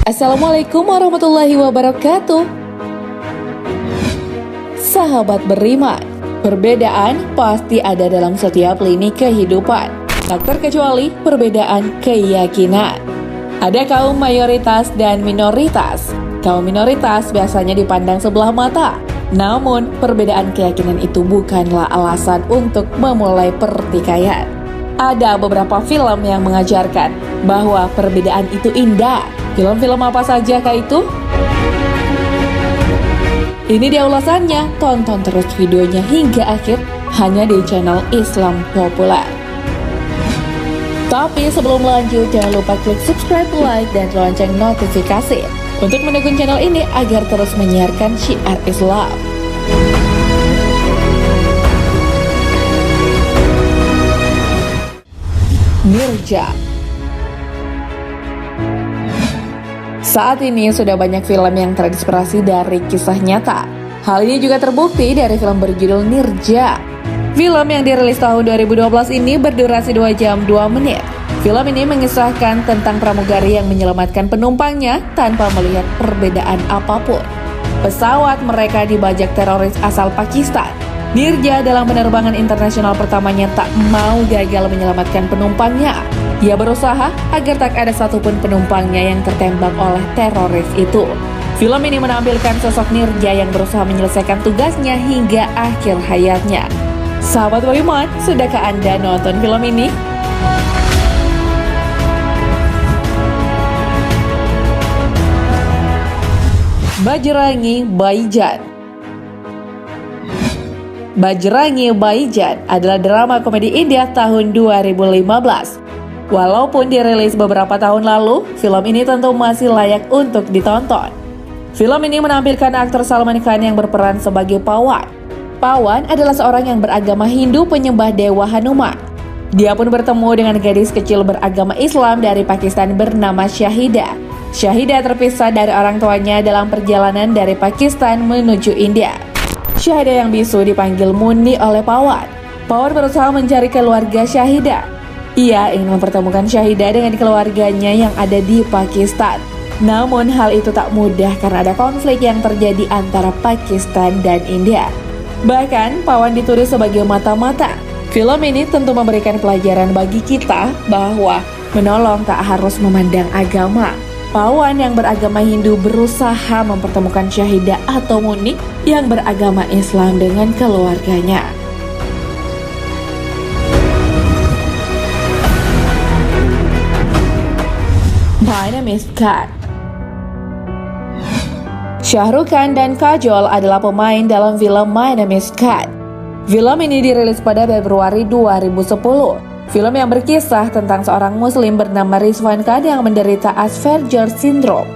Assalamualaikum warahmatullahi wabarakatuh. Sahabat beriman, perbedaan pasti ada dalam setiap lini kehidupan, tak terkecuali perbedaan keyakinan. Ada kaum mayoritas dan minoritas. Kaum minoritas biasanya dipandang sebelah mata. Namun, perbedaan keyakinan itu bukanlah alasan untuk memulai pertikaian. Ada beberapa film yang mengajarkan bahwa perbedaan itu indah. Film-film apa saja kah itu? Ini dia ulasannya, tonton terus videonya hingga akhir hanya di channel Islam Populer. Tapi sebelum lanjut, jangan lupa klik subscribe, like, dan lonceng notifikasi untuk mendukung channel ini agar terus menyiarkan syiar Islam. Nirja. Saat ini sudah banyak film yang terinspirasi dari kisah nyata. Hal ini juga terbukti dari film berjudul Nirja. Film yang dirilis tahun 2012 ini berdurasi 2 jam 2 menit. Film ini mengisahkan tentang pramugari yang menyelamatkan penumpangnya tanpa melihat perbedaan apapun. Pesawat mereka dibajak teroris asal Pakistan. Nirja dalam penerbangan internasional pertamanya tak mau gagal menyelamatkan penumpangnya. Dia berusaha agar tak ada satupun penumpangnya yang tertembak oleh teroris itu. Film ini menampilkan sosok Nirja yang berusaha menyelesaikan tugasnya hingga akhir hayatnya. Sahabat beriman, sudahkah Anda nonton film ini? Bajrangi Bhaijaan. Bajrangi Bhaijaan adalah drama komedi India tahun 2015. Walaupun dirilis beberapa tahun lalu, film ini tentu masih layak untuk ditonton. Film ini menampilkan aktor Salman Khan yang berperan sebagai Pawan. Pawan adalah seorang yang beragama Hindu penyembah Dewa Hanuman. Dia pun bertemu dengan gadis kecil beragama Islam dari Pakistan bernama Shahida. Shahida terpisah dari orang tuanya dalam perjalanan dari Pakistan menuju India. Shahida yang bisu dipanggil Muni oleh Pawan. Pawan berusaha mencari keluarga Shahida. Ia ingin mempertemukan Shahida dengan keluarganya yang ada di Pakistan. Namun hal itu tak mudah karena ada konflik yang terjadi antara Pakistan dan India. Bahkan Pawan dituduh sebagai mata-mata. Film ini tentu memberikan pelajaran bagi kita bahwa menolong tak harus memandang agama. Pawan yang beragama Hindu berusaha mempertemukan Shahida atau Muni yang beragama Islam dengan keluarganya. My Name is Khan. Shah Rukh Khan dan Kajol adalah pemain dalam film My Name is Khan. Film ini dirilis pada Februari 2010. Film yang berkisah tentang seorang muslim bernama Rizwan Khan yang menderita Asperger Syndrome.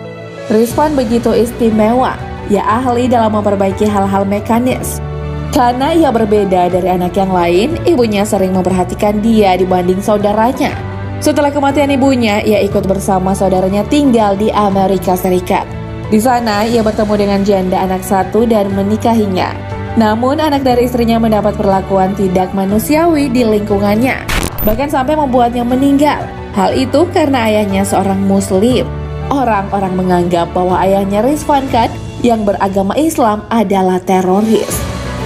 Rizwan begitu istimewa, ia ahli dalam memperbaiki hal-hal mekanis. Karena ia berbeda dari anak yang lain, ibunya sering memperhatikan dia dibanding saudaranya. Setelah kematian ibunya, ia ikut bersama saudaranya tinggal di Amerika Serikat. Di sana, ia bertemu dengan janda anak satu dan menikahinya. Namun, anak dari istrinya mendapat perlakuan tidak manusiawi di lingkungannya, bahkan sampai membuatnya meninggal. Hal itu karena ayahnya seorang muslim. Orang-orang menganggap bahwa ayahnya Rizwan Khan yang beragama Islam adalah teroris.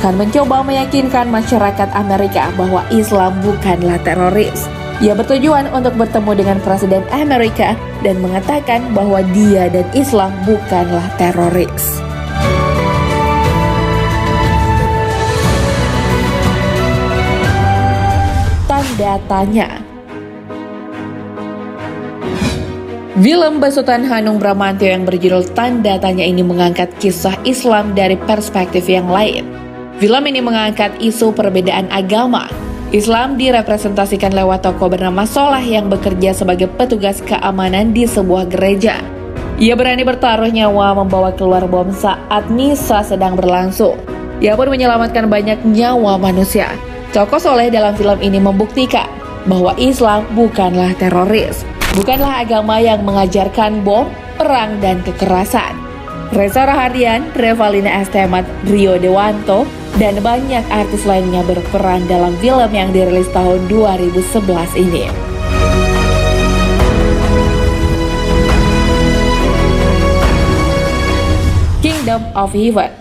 Khan mencoba meyakinkan masyarakat Amerika bahwa Islam bukanlah teroris. Ia bertujuan untuk bertemu dengan Presiden Amerika dan mengatakan bahwa dia dan Islam bukanlah teroris. Tanda tanya. Film besutan Hanung Bramantyo yang berjudul Tanda Tanya ini mengangkat kisah Islam dari perspektif yang lain. Film ini mengangkat isu perbedaan agama. Islam direpresentasikan lewat tokoh bernama Solah yang bekerja sebagai petugas keamanan di sebuah gereja. Ia berani bertaruh nyawa membawa keluar bom saat misa sedang berlangsung. Ia pun menyelamatkan banyak nyawa manusia. Tokoh Soleh dalam film ini membuktikan bahwa Islam bukanlah teroris, bukanlah agama yang mengajarkan bom, perang, dan kekerasan. Reza Rahardian, Revalina S. Temat, Rio Dewanto, dan banyak artis lainnya berperan dalam film yang dirilis tahun 2011 ini. Kingdom of Heaven.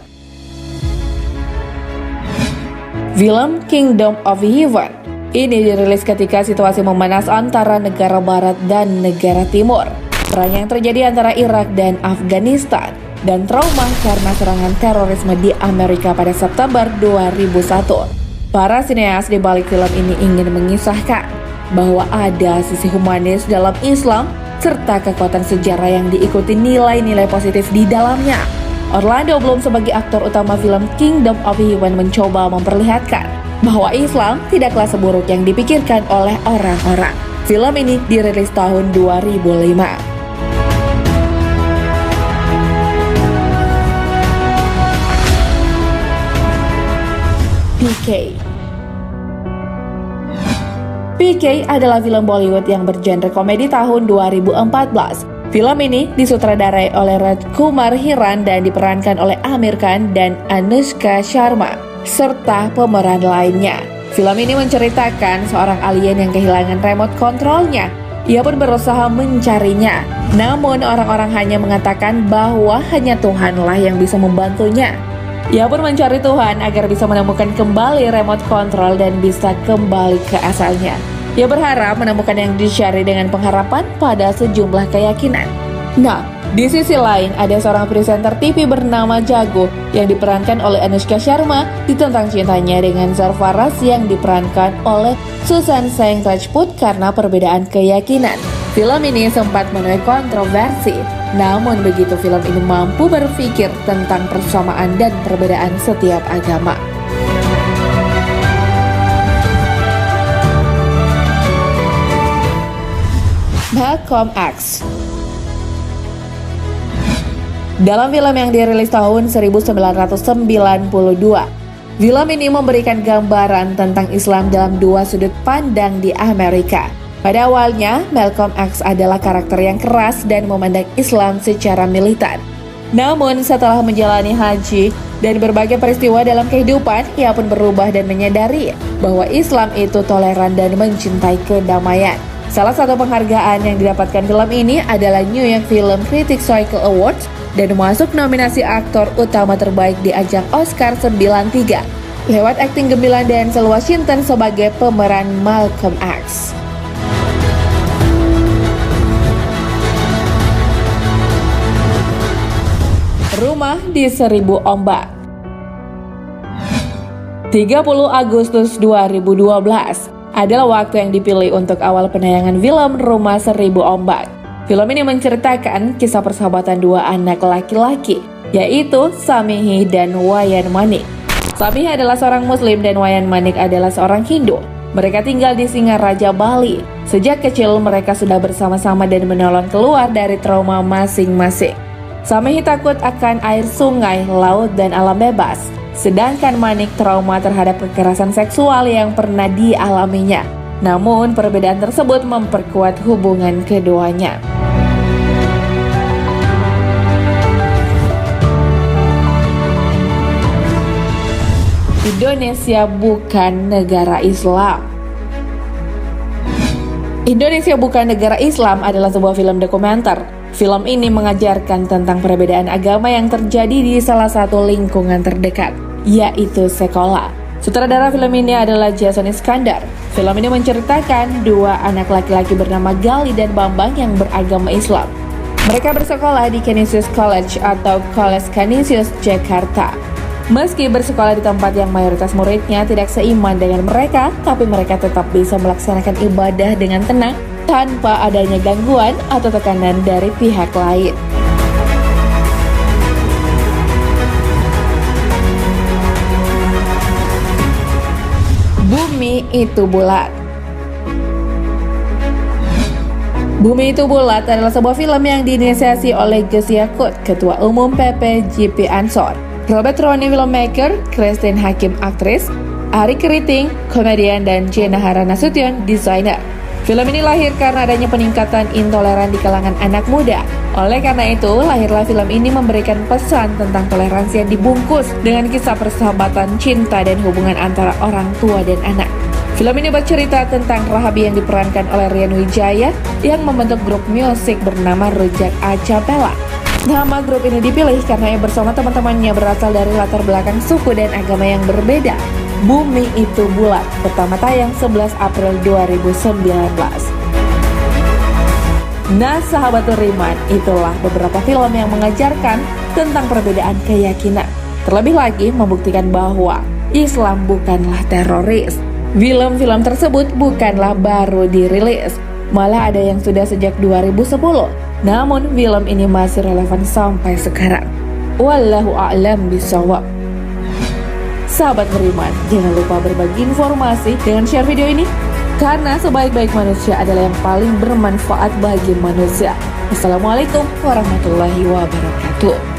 Film Kingdom of Heaven ini dirilis ketika situasi memanas antara negara barat dan negara timur. Perang yang terjadi antara Irak dan Afghanistan, dan trauma karena serangan terorisme di Amerika pada September 2001. Para sineas di balik film ini ingin mengisahkan bahwa ada sisi humanis dalam Islam serta kekuatan sejarah yang diikuti nilai-nilai positif di dalamnya. Orlando Bloom sebagai aktor utama film Kingdom of Heaven mencoba memperlihatkan bahwa Islam tidaklah seburuk yang dipikirkan oleh orang-orang. Film ini dirilis tahun 2005. PK adalah film Bollywood yang bergenre komedi tahun 2014. Film ini disutradarai oleh Rajkumar Hiran dan diperankan oleh Aamir Khan dan Anushka Sharma, serta pemeran lainnya. Film ini menceritakan seorang alien yang kehilangan remote kontrolnya. Ia pun berusaha mencarinya, namun orang-orang hanya mengatakan bahwa hanya Tuhanlah yang bisa membantunya. Ia pun mencari Tuhan agar bisa menemukan kembali remote control dan bisa kembali ke asalnya. Ia berharap menemukan yang dicari dengan pengharapan pada sejumlah keyakinan. Nah, di sisi lain ada seorang presenter TV bernama Jago yang diperankan oleh Anushka Sharma ditentang cintanya dengan Sarfaraz yang diperankan oleh Susan Singh Rajput karena perbedaan keyakinan. Film ini sempat menuai kontroversi, namun begitu film ini mampu berpikir tentang persamaan dan perbedaan setiap agama. Malcolm X. Dalam film yang dirilis tahun 1992, film ini memberikan gambaran tentang Islam dalam dua sudut pandang di Amerika. Pada awalnya, Malcolm X adalah karakter yang keras dan memandang Islam secara militer. Namun setelah menjalani haji dan berbagai peristiwa dalam kehidupan, ia pun berubah dan menyadari bahwa Islam itu toleran dan mencintai kedamaian. Salah satu penghargaan yang didapatkan film ini adalah New York Film Critics Circle Awards dan masuk nominasi aktor utama terbaik di ajang Oscar 93 lewat akting gemilang Denzel Washington sebagai pemeran Malcolm X. Rumah di Seribu Ombak. 30 Agustus 2012 adalah waktu yang dipilih untuk awal penayangan film Rumah Seribu Ombak. Film ini menceritakan kisah persahabatan dua anak laki-laki, yaitu Samihi dan Wayan Manik. Samihi adalah seorang Muslim dan Wayan Manik adalah seorang Hindu. Mereka tinggal di Singaraja, Bali. Sejak kecil mereka sudah bersama-sama dan menolong keluar dari trauma masing-masing. Samihi takut akan air sungai, laut, dan alam bebas. Sedangkan Manik trauma terhadap kekerasan seksual yang pernah dialaminya. Namun perbedaan tersebut memperkuat hubungan keduanya. Indonesia bukan negara Islam. Indonesia bukan negara Islam adalah sebuah film dokumenter. Film ini mengajarkan tentang perbedaan agama yang terjadi di salah satu lingkungan terdekat, yaitu sekolah. Sutradara film ini adalah Jason Iskandar. Film ini menceritakan dua anak laki-laki bernama Gali dan Bambang yang beragama Islam. Mereka bersekolah di Canisius College atau College Canisius, Jakarta. Meski bersekolah di tempat yang mayoritas muridnya tidak seiman dengan mereka, tapi mereka tetap bisa melaksanakan ibadah dengan tenang tanpa adanya gangguan atau tekanan dari pihak lain. Bumi Itu Bulat. Bumi Itu Bulat adalah sebuah film yang diinisiasi oleh Gus Yakut, Ketua Umum PPGP Ansor, Robert Roni filmmaker, Christine Hakim aktris, Ari Keriting komedian, dan Jenna Hara Nasution desainer. Film ini lahir karena adanya peningkatan intoleran di kalangan anak muda. Oleh karena itu, lahirlah film ini memberikan pesan tentang toleransi yang dibungkus dengan kisah persahabatan, cinta, dan hubungan antara orang tua dan anak. Film ini bercerita tentang Rahabi yang diperankan oleh Rian Wijaya yang membentuk grup musik bernama Rujak A Cappella. Nama grup ini dipilih karena ia bersama teman-temannya berasal dari latar belakang suku dan agama yang berbeda. Bumi Itu Bulat pertama tayang 11 April 2019. Nah, sahabat Beriman, itulah beberapa film yang mengajarkan tentang perbedaan keyakinan. Terlebih lagi membuktikan bahwa Islam bukanlah teroris. Film-film tersebut bukanlah baru dirilis, malah ada yang sudah sejak 2010. Namun film ini masih relevan sampai sekarang. Wallahu a'lam bishawab. Sahabat Beriman, jangan lupa berbagi informasi dengan share video ini, karena sebaik-baik manusia adalah yang paling bermanfaat bagi manusia. Assalamualaikum warahmatullahi wabarakatuh.